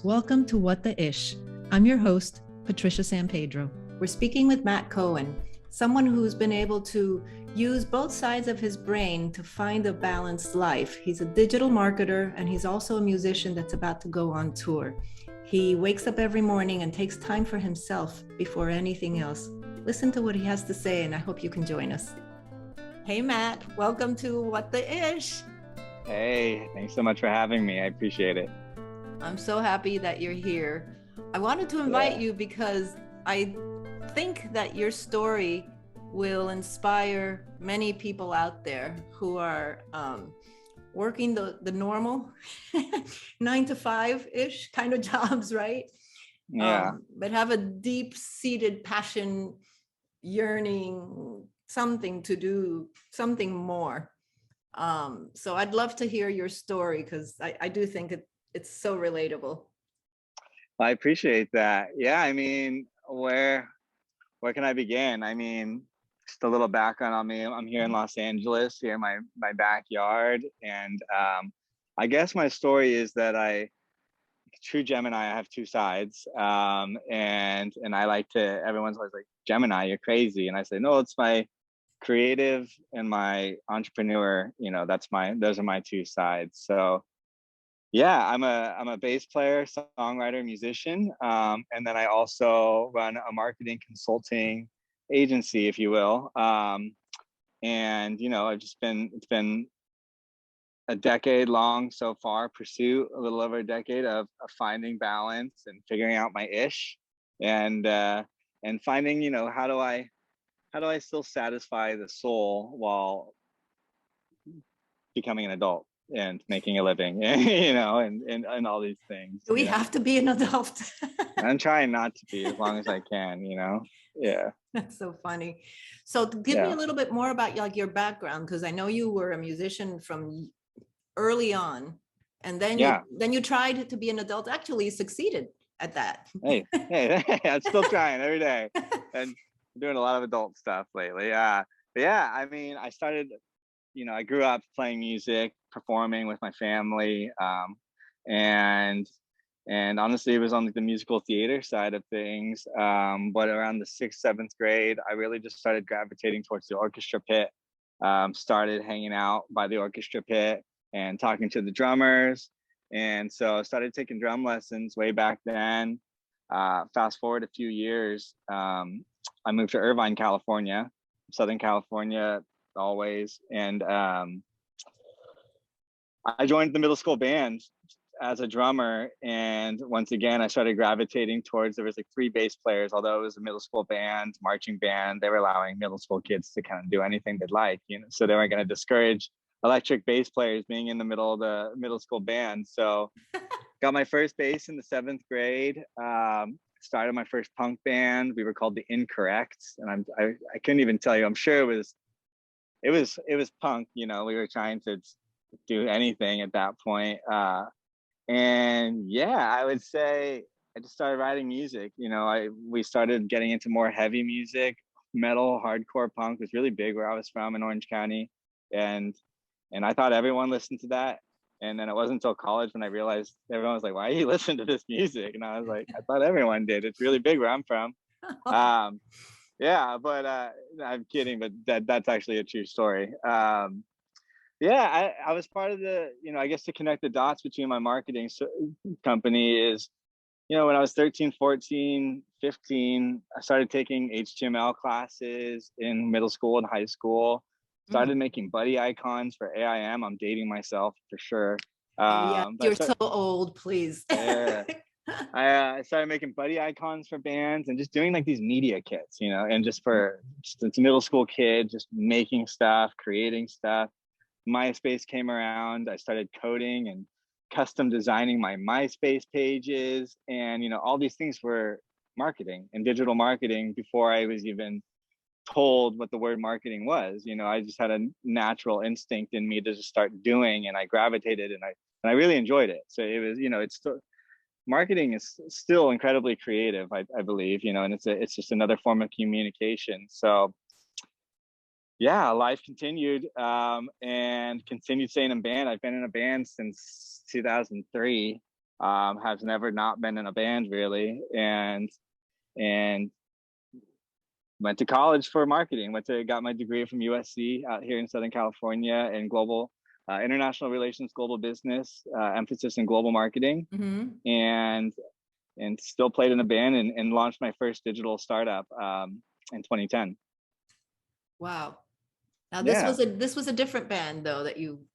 Welcome to What the Ish. I'm your host, Patricia San Pedro. We're speaking with Matt Cohen, someone who's been able to use both sides of his brain to find a balanced life. He's a digital marketer and he's also a musician that's about to go on tour. He wakes up every morning and takes time for himself before anything else. Listen to what he has to say, and I hope you can join us. Hey, Matt, welcome to What the Ish. Hey, thanks so much for having me. I appreciate it. I'm so happy that you're here. I wanted to invite you because I think that your story will inspire many people out there who are working the normal 9 to 5-ish kind of jobs, right? Yeah. But have a deep-seated passion, yearning, something to do, something more. So I'd love to hear your story because I do think it's so relatable. I appreciate that. Yeah, I mean, where can I begin? I mean, just a little background on me. I'm here in Los Angeles, here in my backyard, and I guess my story is that true Gemini. I have two sides, and I like to. Everyone's always like, Gemini, you're crazy, and I say, no, it's my creative and my entrepreneur. Those are my two sides. So yeah, I'm a bass player, songwriter, musician, and then I also run a marketing consulting agency, if you will. And it's been a decade long so far pursuit, a little over a decade of finding balance and figuring out my ish, and finding how do I still satisfy the soul while becoming an adult and making a living, and all these things. Do we have to be an adult? I'm trying not to be as long as I can, Yeah. That's so funny. So give me Yeah. a little bit more about your background, because I know you were a musician from early on, and then Yeah. you tried to be an adult. Actually, you succeeded at that. Hey, I'm still trying every day and doing a lot of adult stuff lately. Yeah. But yeah, I mean, I grew up playing music, performing with my family, and honestly, it was on the musical theater side of things. But around the sixth, seventh grade, I really just started gravitating towards the orchestra pit. Started hanging out by the orchestra pit and talking to the drummers, and so I started taking drum lessons way back then. Fast forward a few years, I moved to Irvine, California, Southern California, always, and I joined the middle school band as a drummer, and once again I started gravitating towards, there was like three bass players, although it was a middle school band, marching band. They were allowing middle school kids to kind of do anything they'd like, so they weren't going to discourage electric bass players being in the middle of the middle school band. So got my first bass in the seventh grade. Started my first punk band. We were called the Incorrects, and I couldn't even tell you. I'm sure it was punk. We were trying to do anything at that point. And yeah, I would say I just started writing music. We started getting into more heavy music. Metal, hardcore punk was really big where I was from in Orange County, and I thought everyone listened to that. And then it wasn't until college when I realized everyone was like, "Why are you listening to this music?" And I was like, "I thought everyone did. It's really big where I'm from." Yeah, but I'm kidding, but that's actually a true story. Yeah, I was part of I guess to connect the dots between my marketing company is, when I was 13, 14, 15, I started taking HTML classes in middle school and high school, started making buddy icons for AIM. I'm dating myself for sure. Yeah, you're so old, please. Yeah. I started making buddy icons for bands and just doing like these media kits, and just it's a middle school kid, just making stuff, creating stuff. MySpace came around. I started coding and custom designing my MySpace pages, and all these things were marketing and digital marketing before I was even told what the word marketing was. I just had a natural instinct in me to just start doing, and I gravitated, and I really enjoyed it. So it was, it's still, marketing is still incredibly creative, I believe, and it's just another form of communication. So yeah, life continued, and continued staying in band. I've been in a band since 2003. has never not been in a band really, and went to college for marketing. Got my degree from USC out here in Southern California in global international relations, global business, emphasis in global marketing, and still played in a band and launched my first digital startup in 2010. Wow. Now Yeah. this was a different band though that you.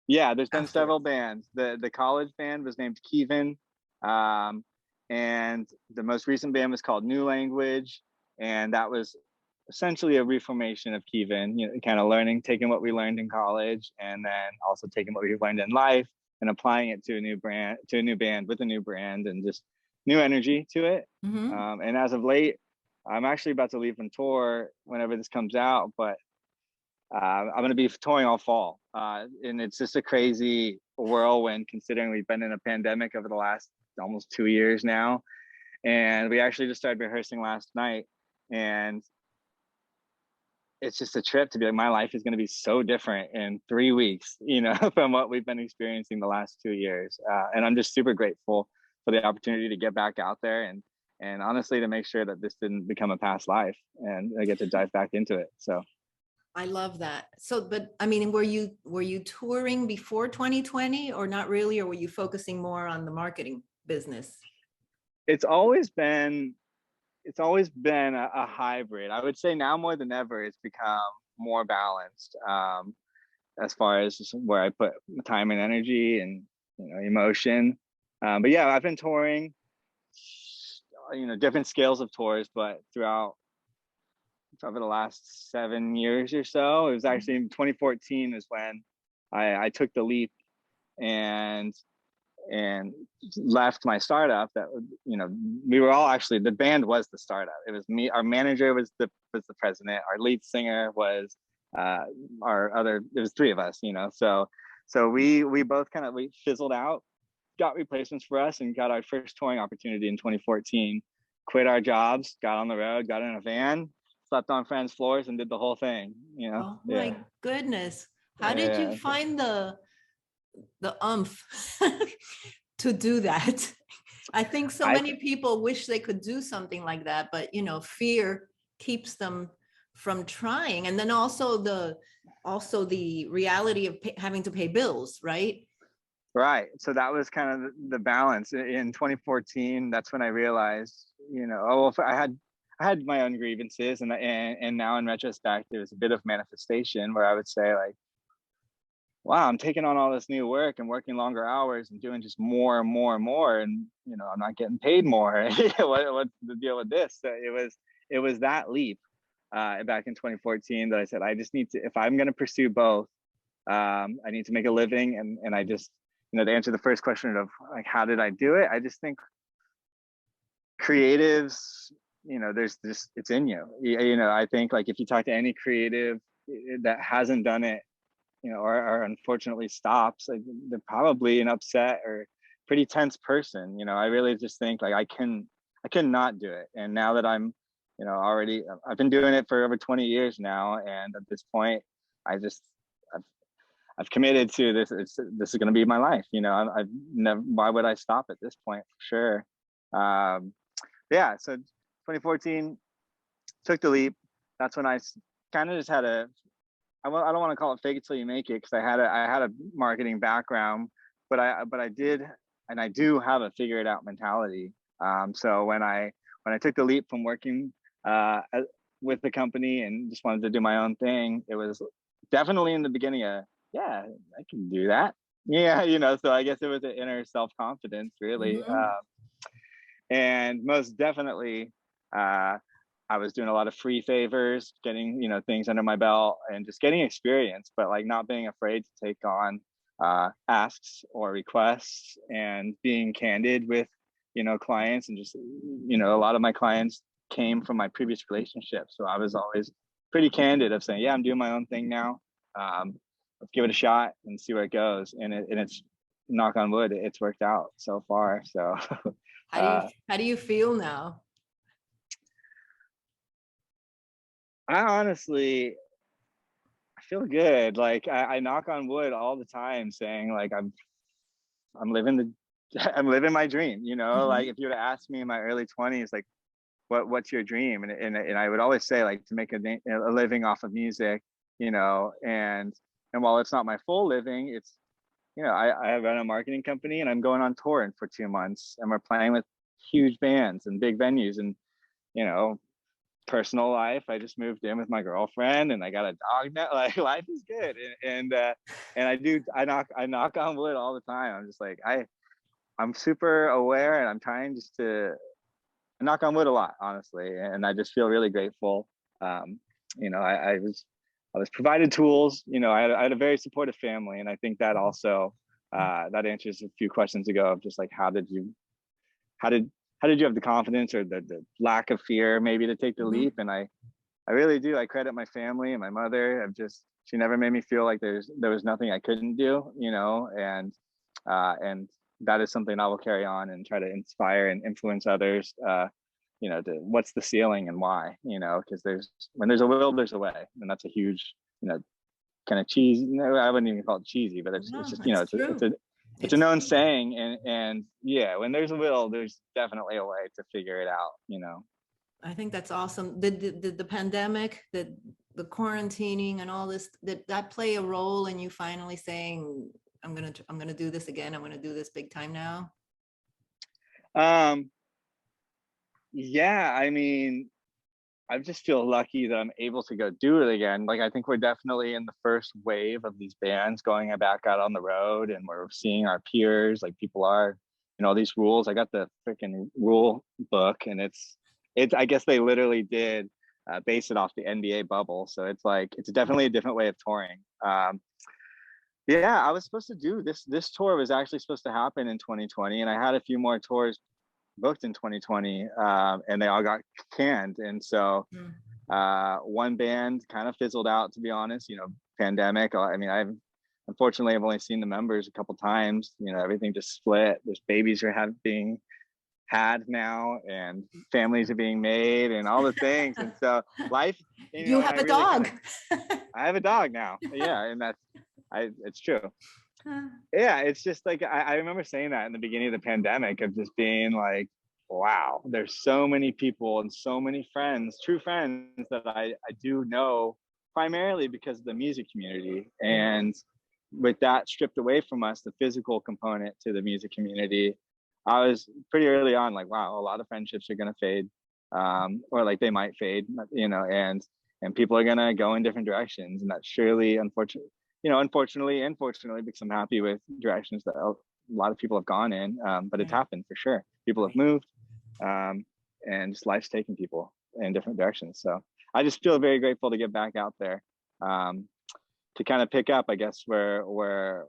Yeah, there's been several bands. The college band was named Kevin, and the most recent band was called New Language, and that was essentially a reformation of Kevin. You know, kind of taking what we learned in college, and then also taking what we've learned in life and applying it to a new band with a new brand and just new energy to it. And as of late, I'm actually about to leave on tour whenever this comes out, but I'm going to be touring all fall, and it's just a crazy whirlwind considering we've been in a pandemic over the last almost 2 years now, and we actually just started rehearsing last night, and it's just a trip to be like, my life is going to be so different in 3 weeks, you know, from what we've been experiencing the last 2 years, and I'm just super grateful for the opportunity to get back out there and honestly to make sure that this didn't become a past life and I get to dive back into it. So I love that. So, but I mean, were you touring before 2020 or not really, or were you focusing more on the marketing business? it's always been a hybrid. I would say now more than ever, it's become more balanced, as far as where I put time and energy and, you know, emotion. But yeah, I've been touring, you know, different scales of tours, but throughout over the last 7 years or so. It was actually in 2014 is when I took the leap and left my startup. That, you know, we were all actually, the band was the startup. It was me, our manager was the president, our lead singer was it was three of us, you know. So we both we fizzled out, got replacements for us, and got our first touring opportunity in 2014. Quit our jobs, got on the road, got in a van, slept on friends' floors, and did the whole thing. You know. Oh my goodness! How did you find the umph to do that? I think so many people wish they could do something like that, but you know, fear keeps them from trying, and then also the reality of having to pay bills, right? Right. So that was kind of the balance in 2014. That's when I realized, you know, I had my own grievances, and now in retrospect, there was a bit of manifestation where I would say like, wow, I'm taking on all this new work and working longer hours and doing just more and more and more, and you know, I'm not getting paid more. What's the deal with this? So it was that leap back in 2014 that I said I just need to, if I'm going to pursue both, I need to make a living, and I just, you know, to answer the first question of like, how did I do it? I just think creatives, you know, there's just, it's in you. You know, I think like if you talk to any creative that hasn't done it, you know, or unfortunately stops, like, they're probably an upset or pretty tense person. You know, I really just think like I cannot do it. And now that I'm, you know, I've been doing it for over 20 years now, and at this point, I've committed to this. This is going to be my life. You know, I've never. Why would I stop at this point? For sure. Yeah. So 2014, took the leap. That's when I kind of just had I don't want to call it fake it till you make it, because I had a marketing background, but I did, and I do have a figure it out mentality. So when I took the leap from working with the company and just wanted to do my own thing, it was definitely in the beginning yeah, I can do that. Yeah, you know, so I guess it was an inner self-confidence, really. And most definitely, I was doing a lot of free favors, getting, you know, things under my belt and just getting experience, but like not being afraid to take on asks or requests, and being candid with, you know, clients. And just, you know, a lot of my clients came from my previous relationship. So I was always pretty candid of saying, yeah, I'm doing my own thing now. Let's give it a shot and see where it goes. And it's, knock on wood, it's worked out so far. So how do you feel now? I honestly, I feel good. Like I knock on wood all the time, saying like I'm living I'm living my dream, you know, like Mhm. if you would have asked me in my early 20s, like, what's your dream? And I would always say like to make a living off of music, you know, and while it's not my full living, it's, you know, I run a marketing company and I'm going on tour for 2 months and we're playing with huge bands and big venues. And, you know, personal life, I just moved in with my girlfriend and I got a dog now. Like life is good. And I knock on wood all the time. I'm just like, I'm super aware and I'm trying just to knock on wood a lot, honestly. And I just feel really grateful. Um, you know, I was provided tools. You know, I had a very supportive family, and I think that also that answers a few questions ago of just like how did how did you have the confidence or the lack of fear maybe to take the Mhm. leap? And I really do. I credit my family and my mother. She never made me feel like there was nothing I couldn't do. You know, and that is something I will carry on and try to inspire and influence others. You know, what's the ceiling and why? You know, because when there's a will, there's a way, and that's a huge, you know, kind of cheesy. No, I wouldn't even call it cheesy, but it's No, just, you know, it's true. it's a It's known true. saying, and yeah, when there's a will, there's definitely a way to figure it out. You know. I think that's awesome. Did the pandemic, the quarantining and all this, did that play a role in you finally saying, I'm gonna do this again. I'm gonna do this big time now? Um. Yeah. I mean, I just feel lucky that I'm able to go do it again. Like I think we're definitely in the first wave of these bands going back out on the road, and we're seeing our peers, like people are, you know, these rules. I got the freaking rule book, and it's. I guess they literally did base it off the NBA bubble, so it's like it's definitely a different way of touring. Yeah, I was supposed to do this. This tour was actually supposed to happen in 2020, and I had a few more tours booked in 2020, and they all got canned. And so Mm. one band kind of fizzled out, to be honest. You know, pandemic. I mean, I've only seen the members a couple times. You know, everything just split. There's babies being had now, and families are being made, and all the things. And so life, you You know, and have I a really kind dog. of I have a dog now. Yeah, and it's true. Yeah, it's just like I remember saying that in the beginning of the pandemic of just being like, wow, there's so many people and so many friends, true friends that I do know primarily because of the music community. And with that stripped away from us, the physical component to the music community, I was pretty early on like, wow, a lot of friendships are gonna fade. Or like they might fade, you know, and people are gonna go in different directions. And that's surely unfortunate, you know, unfortunately and fortunately, because I'm happy with directions that a lot of people have gone in. But it's Right, happened for sure. People have right. moved, and just life's taking people in different directions. So I just feel very grateful to get back out there, um, to kind of pick up, I guess, where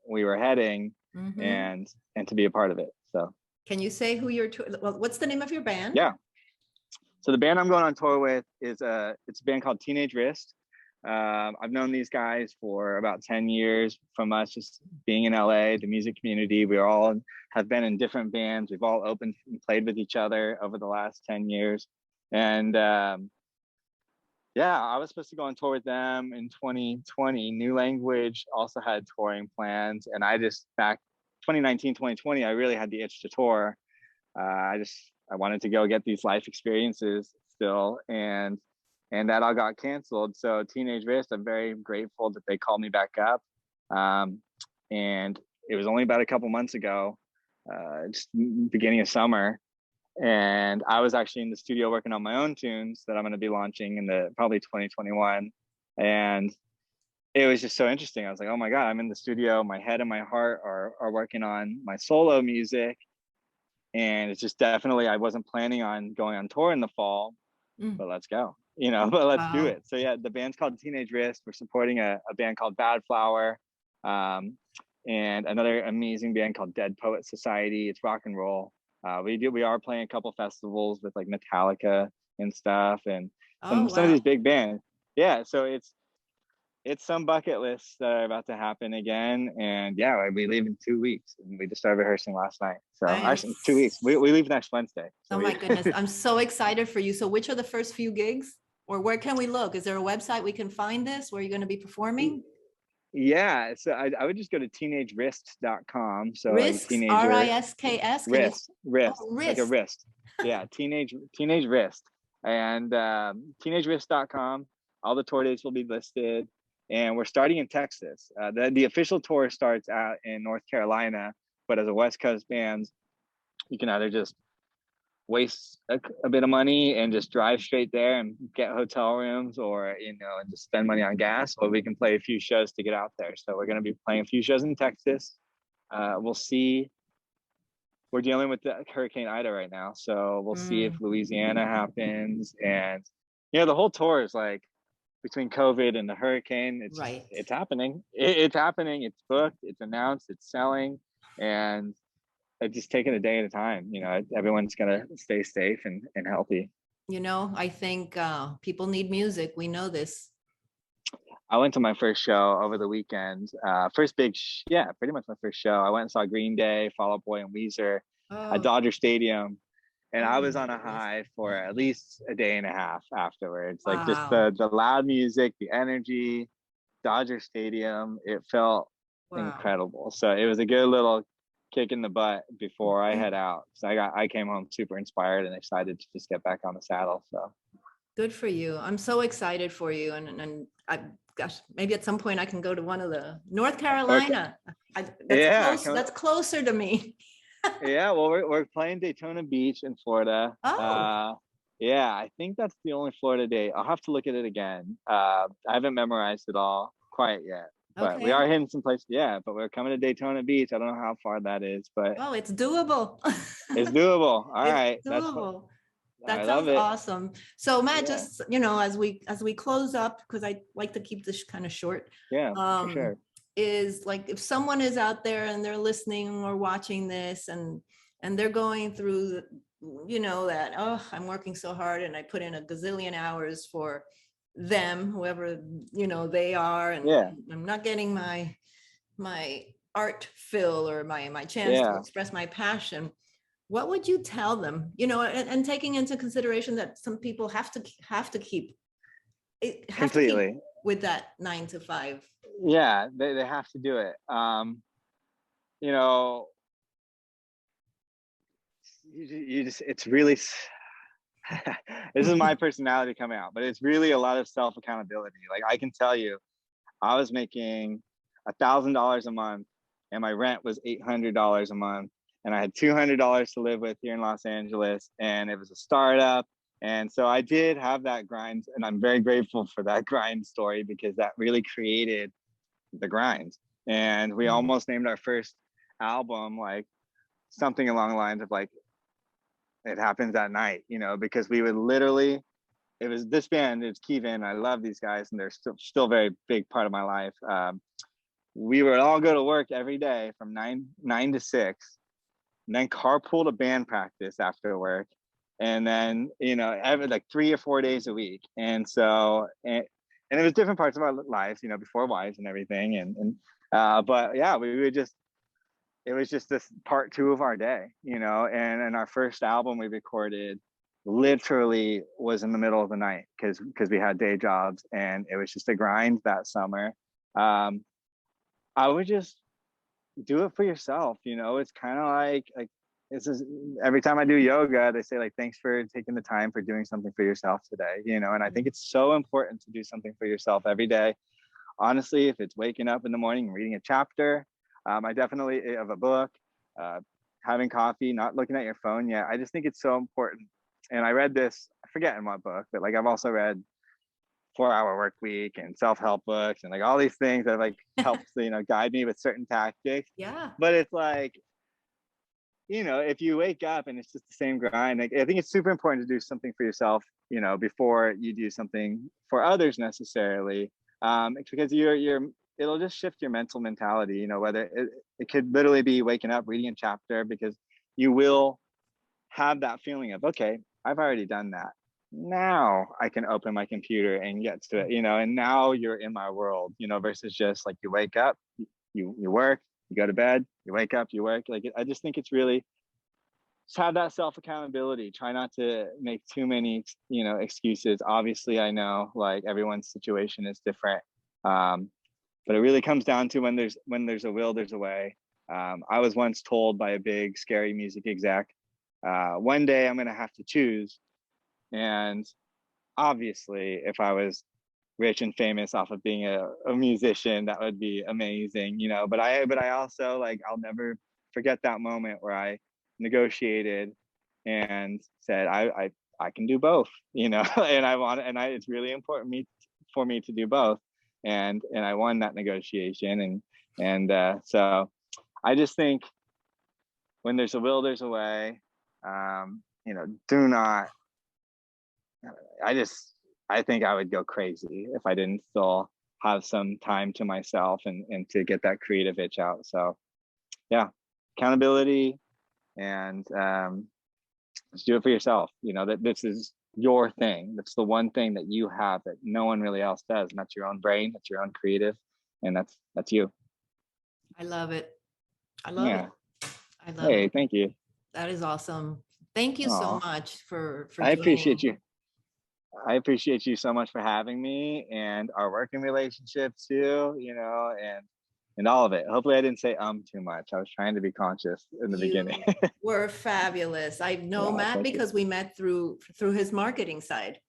we were heading, Hmm. and to be a part of it. So Can you say who well, what's the name of your band? yeah. So the band I'm going on tour with it's a band called Teenage Wrist. I've known these guys for about 10 years from us just being in LA, the music community. We all have been in different bands. We've all opened and played with each other over the last 10 years. And yeah, I was supposed to go on tour with them in 2020. New Language also had touring plans. And I just, back 2019, 2020, I really had the itch to tour. I wanted to go get these life experiences still, and that all got canceled. So Teenage Wrist, I'm very grateful that they called me back up, and it was only about a couple months ago, just beginning of summer, and I was actually in the studio working on my own tunes that I'm going to be launching in the probably 2021, and it was just so interesting. I was like, oh my god, I'm in the studio. My head and my heart are working on my solo music, and it's just definitely, I wasn't planning on going on tour in the fall, Mm. but let's go, you know. But let's do Wow. it. So yeah, the band's called Teenage Wrist. We're supporting a band called Bad Flower, um, and another amazing band called Dead Poet Society. It's rock and roll. We are playing a couple festivals with like Metallica and stuff, and Oh, some of wow. these big bands. Yeah, so it's some bucket lists that are about to happen again. And yeah, we leave in 2 weeks, and we just started rehearsing last night. So I am, actually 2 weeks. We leave next Wednesday. So oh we my goodness. I'm so excited for you. So which are the first few gigs? Or where can we look? Is there a website we can find this where you're going to be performing? Yeah, so I would just go to teenagewrist.com. So like a Risks, teenager RISKS. Can you? wrist, Oh, like a wrist. wrist. Yeah, teenage wrist. And teenagewrist.com. All the tour dates will be listed. And we're starting in Texas. The official tour starts out in North Carolina, but as a West Coast band, you can either just waste a bit of money and just drive straight there and get hotel rooms, or and just spend money on gas, or we can play a few shows to get out there. So we're going to be playing a few shows in Texas. We'll see. We're dealing with the Hurricane Ida right now, so we'll see if Mm, Louisiana happens. And the whole tour is like, between COVID and the hurricane, right. it's happening. It's happening. It's booked. It's announced. It's selling. And just taking a day at a time. Everyone's gonna stay safe and healthy. I think people need music. We know this. I went to my first show over the weekend. First big, yeah, pretty much my first show. I went and saw Green Day, Fall Out Boy, and Weezer at Oh, Dodger Stadium, and oh I was my on a goodness. high for at least a day and a half afterwards. Like, just Wow. the loud music, the energy, Dodger Stadium. It felt Wow. incredible. So it was a good little kick in the butt before I Good, head out. So I came home super inspired and excited to just get back on the saddle. So good for you. I'm so excited for you. And gosh, maybe at some point I can go to one of the North or Carolina. That's yeah, close. That's closer to me. yeah. Well, we're playing Daytona Beach in Florida. Oh, Yeah, I think that's the only Florida date. I'll have to look at it again. I haven't memorized it all quite yet, but we are okay. hitting some places. Yeah, but we're coming to Daytona Beach. I don't know how far that is, but Oh, it's doable. it's doable. All It's right, that's what doable. I That love sounds it. awesome. So Matt, Yeah, just as we close up, because I like to keep this kind of short, yeah, for um, sure. is like if someone is out there and they're listening or watching this and they're going through that, oh, I'm working so hard and I put in a gazillion hours for them, whoever they are, and Yeah, I'm not getting my art fill or my chance to yeah, express my passion. What would you tell them, and taking into consideration that some people have to keep completely. with that 9 to 5. Yeah, they have to do it. You know, you just it's really this is my personality coming out, but it's really a lot of self accountability. Like, I can tell you, I was making $1,000 a month, and my rent was $800 a month, and I had $200 to live with here in Los Angeles, and it was a startup. And so I did have that grind, and I'm very grateful for that grind story, because that really created the grind. And we Mm. almost named our first album like something along the lines of like, it happens at night, because we would literally, it was this band, it's Kevin. I love these guys, and they're still very big part of my life. We would all go to work every day from nine to six, and then carpool to band practice after work, and then every like 3 or 4 days a week. And so and it was different parts of our lives, before wives and everything, and but yeah, we would just, it was just this part two of our day, and our first album we recorded literally was in the middle of the night, because we had day jobs, and it was just a grind that summer. um I would just do it for yourself. It's kind of like this is, every time I do yoga, they say like, thanks for taking the time for doing something for yourself today, and I think it's so important to do something for yourself every day. Honestly, if it's waking up in the morning and reading a chapter, I definitely of a book, uh, having coffee, not looking at your phone yet. I just think it's so important. And I read this, I forget in what book, but like, I've also read 4 Hour Work Week and self-help books and like all these things that like helped guide me with certain tactics. Yeah. But it's like, if you wake up and it's just the same grind, like, I think it's super important to do something for yourself, before you do something for others necessarily. It's because it'll just shift your mental mentality, whether it could literally be waking up, reading a chapter, because you will have that feeling of, okay, I've already done that. Now I can open my computer and get to it, and now you're in my world, versus just like, you wake up, you work, you go to bed, you wake up, you work. Like, I just think it's really, just have that self accountability. Try not to make too many, excuses. Obviously, I know like everyone's situation is different. Um, But it really comes down to when there's a will, there's a way. I was once told by a big scary music exec, one day I'm going to have to choose. And obviously, if I was rich and famous off of being a musician, that would be amazing, you know. But I also, like, I'll never forget that moment where I negotiated and said I can do both, you know. It's really important for me to do both, and I won that negotiation, and so I just think when there's a will, there's a way. You know, do not. I think I would go crazy if I didn't still have some time to myself and to get that creative itch out. So yeah, accountability, and just do it for yourself. You know, that this is your thing. That's the one thing that you have that no one really else does. And that's your own brain. That's your own creative. And that's you. I love it. I love Yeah. it. I love Hey, it. thank you. That is awesome. Thank you so Oh, much for I appreciate joining. you. I appreciate you so much for having me, and our working relationship too, you know, and all of it. Hopefully I didn't say too much. I was trying to be conscious in the beginning. You were fabulous. I know Yeah, Matt thank you. because we met through his marketing side.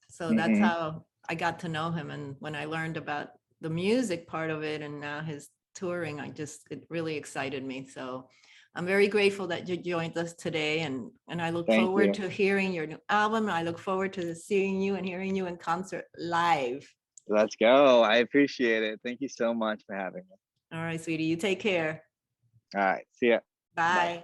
So that's Mm-hmm. how I got to know him. And when I learned about the music part of it and now his touring, it really excited me. So I'm very grateful that you joined us today. And I look Thank forward you. to hearing your new album. And I look forward to seeing you and hearing you in concert live. Let's go. I appreciate it. Thank you so much for having me. All right, sweetie, you take care. All right. See ya. Bye. Bye.